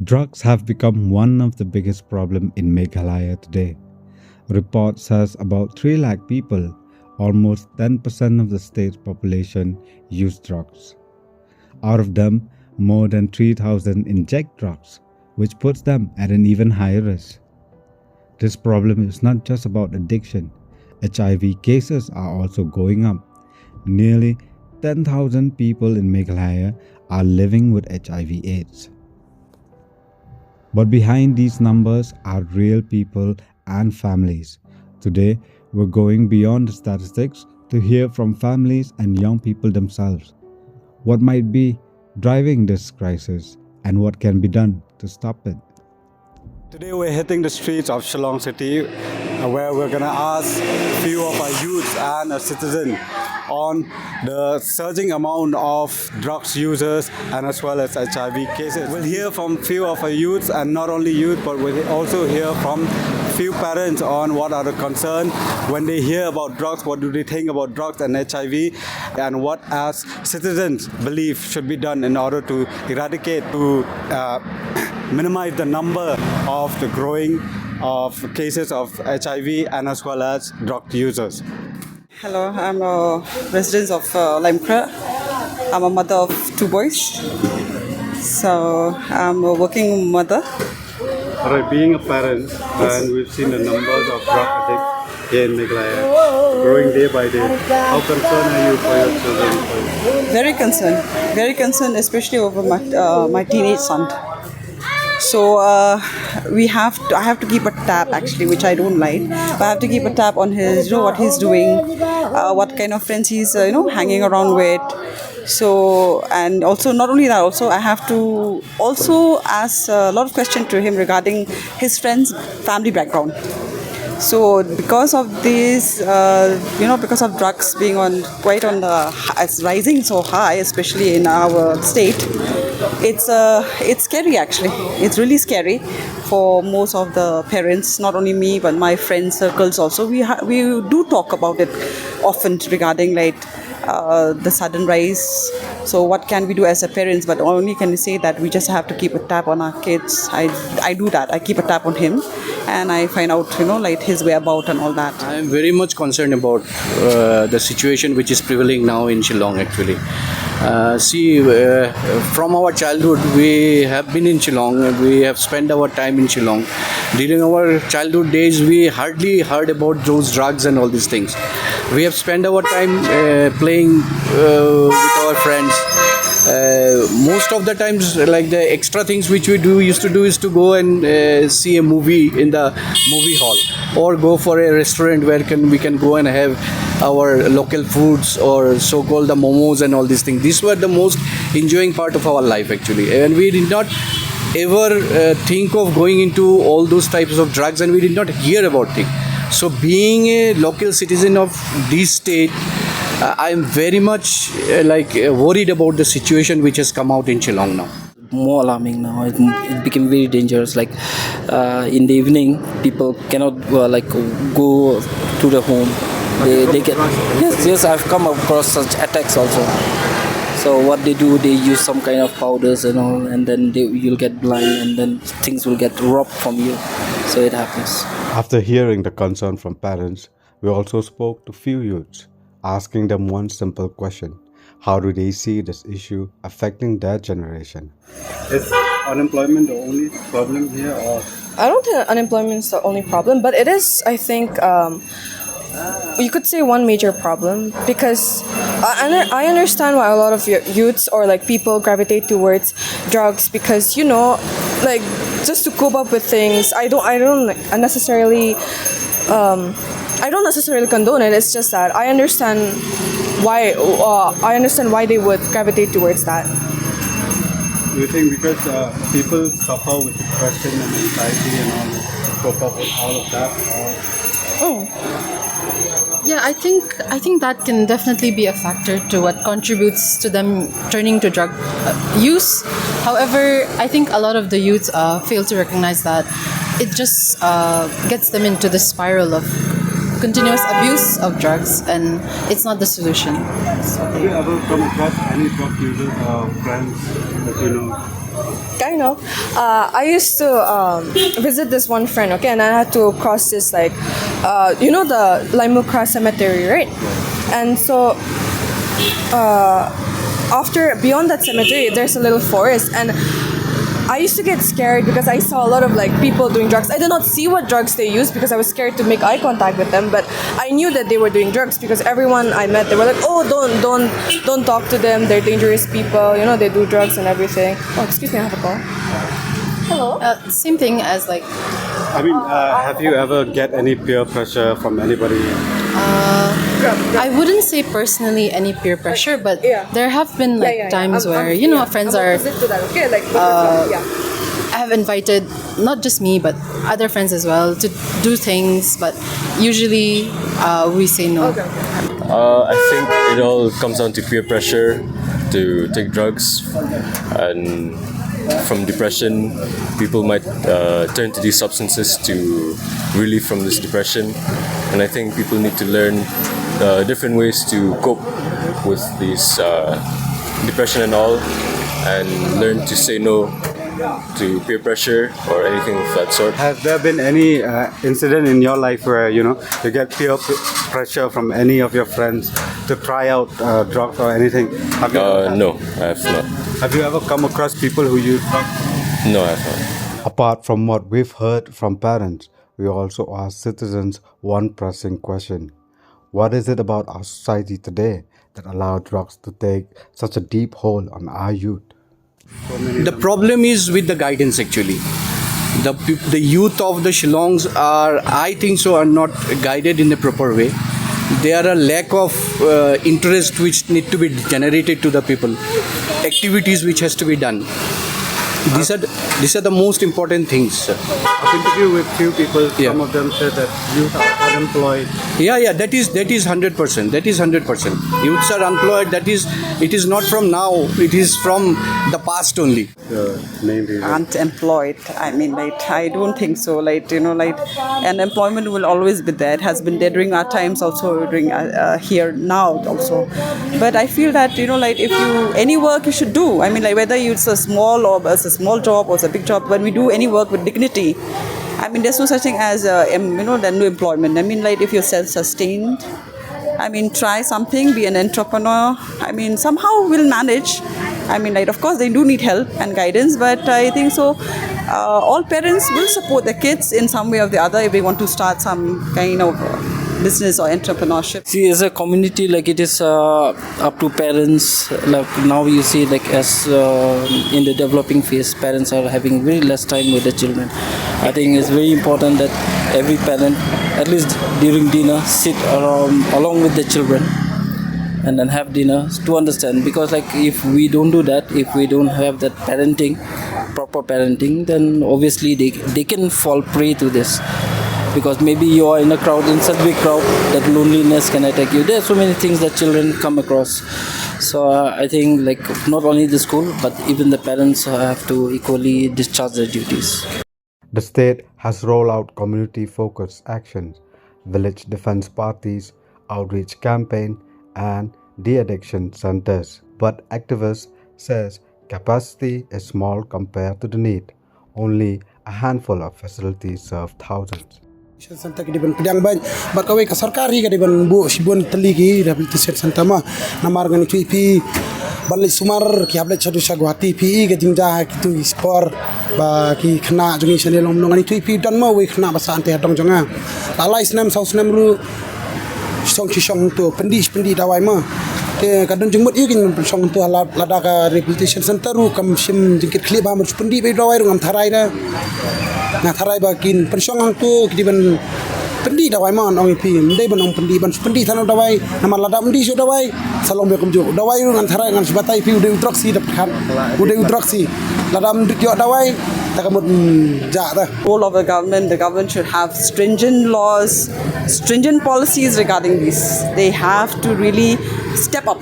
Drugs have become one of the biggest problems in Meghalaya today. Report says about 3 lakh people, almost 10% of the state's population, use drugs. Out of them, more than 3,000 inject drugs, which puts them at an even higher risk. This problem is not just about addiction. HIV cases are also going up. Nearly 10,000 people in Meghalaya are living with HIV/AIDS. But behind these numbers are real people and families. Today, we're going beyond the statistics to hear from families and young people themselves. What might be driving this crisis and what can be done to stop it? Today we're hitting the streets of Shillong City where we're going to ask a few of our youths and a citizen on the surging amount of drugs users and as well as HIV cases. We'll hear from few of our youths, and not only youth, but we'll also hear from few parents on what are the concerns when they hear about drugs, what do they think about drugs and HIV, and what as citizens believe should be done in order to eradicate, to minimize the number of the growing of cases of HIV and as well as drug users. Hello, I'm a resident of Limekra. I'm a mother of 2 boys. So I'm a working mother. Alright, being a parent, and we've seen the numbers of drug addicts here in Meghalaya growing day by day. How concerned are you for your children? Very concerned, especially over my teenage son. So I have to keep a tab actually, which I don't like. But I have to keep a tab on his, what he's doing, what kind of friends he's, hanging around with. So, and also not only that, also I have to also ask a lot of questions to him regarding his friends' family background. So because of this, because of drugs being it's rising so high, especially in our state, it's scary actually. It's really scary for most of the parents, not only me but my friend circles also. We do talk about it often regarding the sudden rise. So what can we do as a parents? But only can we say that we just have to keep a tab on our kids. I do that. I keep a tab on him, and I find out his whereabouts and all that. I am very much concerned about the situation which is prevailing now in Shillong actually. From our childhood we have been in Shillong. We have spent our time in Shillong. During our childhood days we hardly heard about those drugs and all these things. We have spent our time playing with our friends. Most of the times, like the extra things which we used to do is to go and see a movie in the movie hall, or go for a restaurant where we can go and have our local foods, or so-called the momos and all these things. These were the most enjoying part of our life actually, and we did not ever think of going into all those types of drugs, and we did not hear about it. So being a local citizen of this state, I am very much worried about the situation which has come out in Shillong now. More alarming now. It became very dangerous. In the evening, people cannot go to the home. They get yes. I've come across such attacks also. So what they do, they use some kind of powders and all, and then you'll get blind, and then things will get robbed from you. So it happens. After hearing the concern from parents, we also spoke to few youths, asking them one simple question: how do they see this issue affecting their generation? Is unemployment the only problem here, or? I don't think unemployment is the only problem, but it is, I think, you could say one major problem, because I understand why a lot of youths or people gravitate towards drugs, because just to cope up with things. I don't necessarily condone it. It's just that I understand why they would gravitate towards that. Do you think because people suffer with depression and anxiety and all, to cope up with all of that? Yeah, I think that can definitely be a factor to what contributes to them turning to drug use. However, I think a lot of the youth fail to recognize that it just gets them into the spiral of continuous abuse of drugs, and it's not the solution. Have you ever come across any drug users or friends that you know? I used to visit this one friend, okay, and I had to cross this like, the Laimukra cemetery, right? And so after beyond that cemetery, there's a little forest, and I used to get scared because I saw a lot of like people doing drugs. I did not see what drugs they used because I was scared to make eye contact with them, but I knew that they were doing drugs because everyone I met, they were like, "Oh, don't talk to them. They're dangerous people. They do drugs and everything." Oh, excuse me, I have a call. Hello. Same thing as like Have you ever get any peer pressure from anybody? I wouldn't say personally any peer pressure, but there have been like times where friends are. Opposite to that, okay? Like, I have invited not just me but other friends as well to do things, but usually we say no. Okay. I think it all comes down to peer pressure to take drugs, and from depression, people might turn to these substances to relieve from this depression. And I think people need to learn different ways to cope with these depression and all, and learn to say no to peer pressure or anything of that sort. Has there been any incident in your life where you get peer pressure from any of your friends to try out drugs or anything? No, I have not. Have you ever come across people who use drugs? No, I have not. Apart from what we've heard from parents, we also ask citizens one pressing question. What is it about our society today that allows drugs to take such a deep hold on our youth? The problem is with the guidance actually. The youth of the Shillongs I think so, are not guided in a proper way. There are a lack of interest which need to be generated to the people. Activities which has to be done. These are the most important things. I've interviewed with few people. Some of them said that youth are unemployed. Yeah, that is 100%. That is 100%. Youths are unemployed. It is not from now. It is from the past only. The main reason. Unemployed. I don't think so. Unemployment will always be there. It has been there during our times also, during here now also. But I feel that if you any work you should do. Whether it's a small or it's a small job or it's a big job. When we do any work with dignity, there's no such thing as no employment. If you're self-sustained, try something, be an entrepreneur. Somehow we'll manage. Of course, they do need help and guidance, but I think so. All parents will support their kids in some way or the other if they want to start some kind of business or entrepreneurship. See, as a community, it is up to parents. Now you see, as in the developing phase, parents are having very less time with the children. I think it's very important that every parent, at least during dinner, sit around along with the children and then have dinner to understand. Because if we don't do that, if we don't have that proper parenting, then obviously they can fall prey to this. Because maybe you are in a crowd, in such big crowd, that loneliness can attack you. There are so many things that children come across. So I think not only the school, but even the parents have to equally discharge their duties. The state has rolled out community-focused actions, village defense parties, outreach campaign, and de-addiction centers. But activists says capacity is small compared to the need. Only a handful of facilities serve thousands. Center kediban pedang ban bakawai ka sarkari kediban bu sibun teligi rehabilitation center ma namar ngani pi balai sumar ki hable chadu sagwati pi ke jingja kitu spor ba ki khna jungi sene lom ngani pi dan ma we khna ba sante dong jonga lalai snam sau snam ru song chi song tu pendi dawai ma ke kadun jengmut ikin song tu lada ka rehabilitation center ru kam sim jingkit khli ba mar pendi be dawai ru ngam tharai na tharai ba kin pensong ang tu kidiban pendi dawai man ong pi ndai ban ong pendi than dawai nama lada pendi so dawai salom be kum jo dawai ngan tharai ngan sebatai pi udah utroksi dap khan udah utroksi lada pendi jo dawai takamut ja ta. Role of the government should have stringent laws, stringent policies regarding this. They have to really step up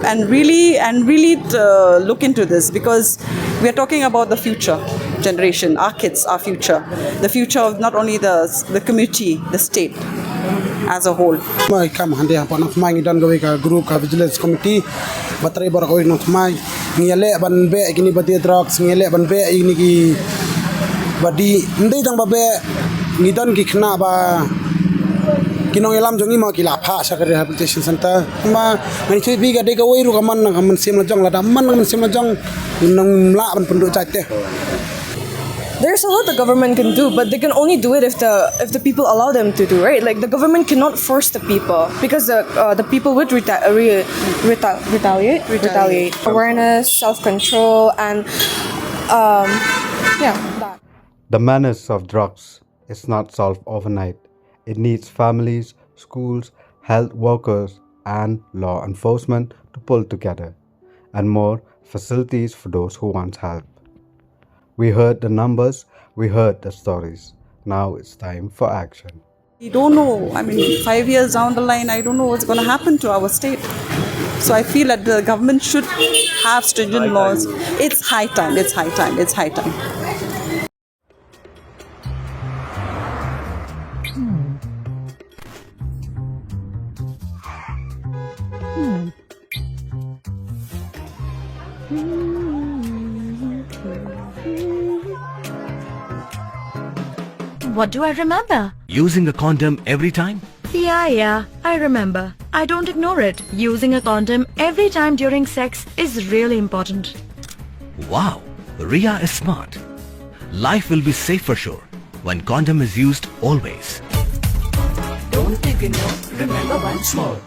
and really look into this, because we are talking about the future generation, our kids, our future, the future of not only the community, the state. as a whole. Mai kam hande apa nak mai ngidan gawe ka group ka vigilance committee batrai bor ko nok mai ngele ban be gini bati drugs ngele ban be ini ki badi ndai jang ba be ngidan ki khna ba kinong elam jongi ma ki la pha sakare rehabilitation center ma mani chui bi ga de ka wei ru ka man na man sim la jong la da man man sim la jong nang la ban penduk chai te. There's a lot the government can do, but they can only do it if the people allow them to do, right? Like the government cannot force the people because the people would retaliate. Awareness, self-control, and that. The menace of drugs is not solved overnight. It needs families, schools, health workers, and law enforcement to pull together, and more facilities for those who want help. We heard the numbers, we heard the stories. Now it's time for action. We don't know. I mean, 5 years down the line, I don't know what's going to happen to our state. So I feel that the government should have stringent laws. It's high time. It's high time. It's high time. What do I remember? Using a condom every time? Yeah, I remember. I don't ignore it. Using a condom every time during sex is really important. Wow, Ria is smart. Life will be safe for sure when condom is used always. Don't take it, no. Remember once more.